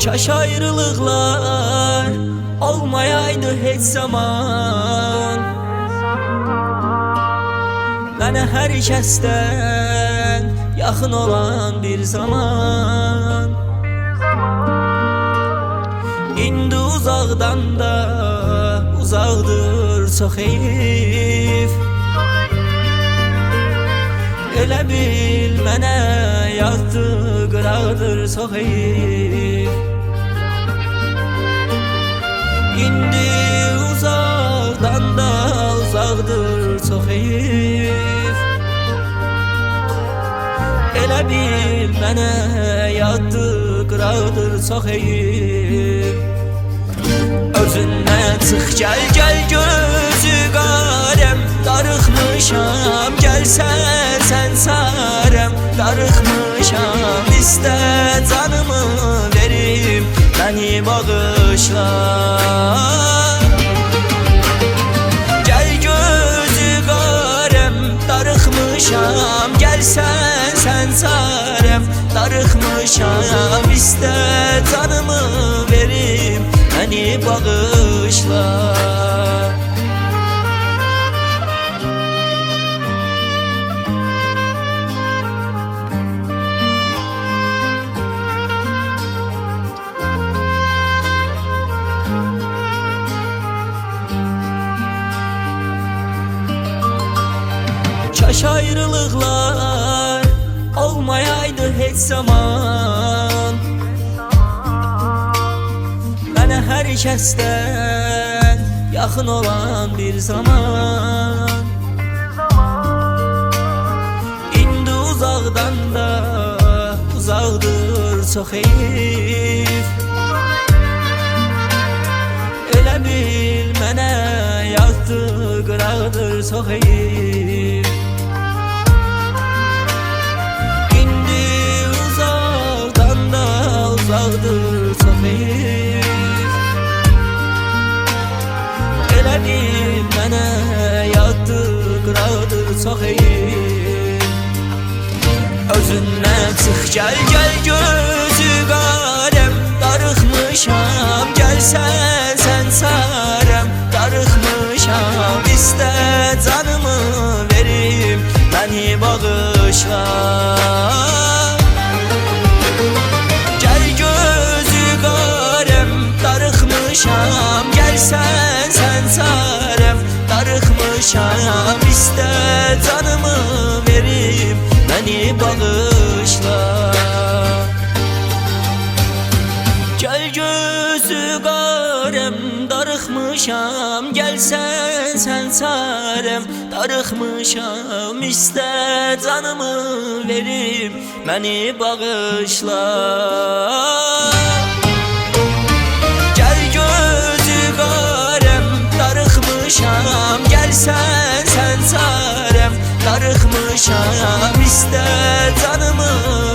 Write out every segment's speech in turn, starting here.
Kaş ayrılıklar olmayaydı hiç zaman. Mənə hər kəsdən yaxın olan bir zaman. İndi uzaqdan da uzaqdır çox heyif. Elə bil mənə yazdı qıraqdır çox heyif. İndi uzaqdan da uzaqdır çox heyif. Elə bil mənə yazdı qıraqdır çox heyif. Özündən çıx gəl gəl gözü qarəm. Darıxmışam gəlsən sən sarəm. Darıxmışam istə canımı verim. Məni bağışla. Gəl gözü qarəm. Darıxmışam gəlsən sən sarəm. Darıxmışam istə canımı verim. Məni bağışla. Kaş ayrılıklar olmayaydı hiç zaman. Mənə hər kəsdən yaxın olan bir zaman. İndi uzaqdan da uzaqdır çox heyif. Elə bil mənə yazdı qıraqdır çox heyif. Uzaqdır çox heyif. Elə bil mənə yazdı qıraqdır çox heyif. Özündən çıx gəl gəl gözü qarəm. Darıxmışam gəlsən sən sarəm. Darıxmışam istə canımı verim. Məni bağışla. Darıxmışam gəlsən sən sarəm. Darıxmışam istə canımı verim. Məni bağışla. Gəl gözü qarəm. Darıxmışam gəlsən sən sarəm. Darıxmışam istə canımı verim. Məni bağışla. Darıxmışam gəlsən sən sarəm. Darıxmışam istə canımı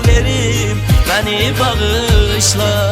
verim. Məni bağışla.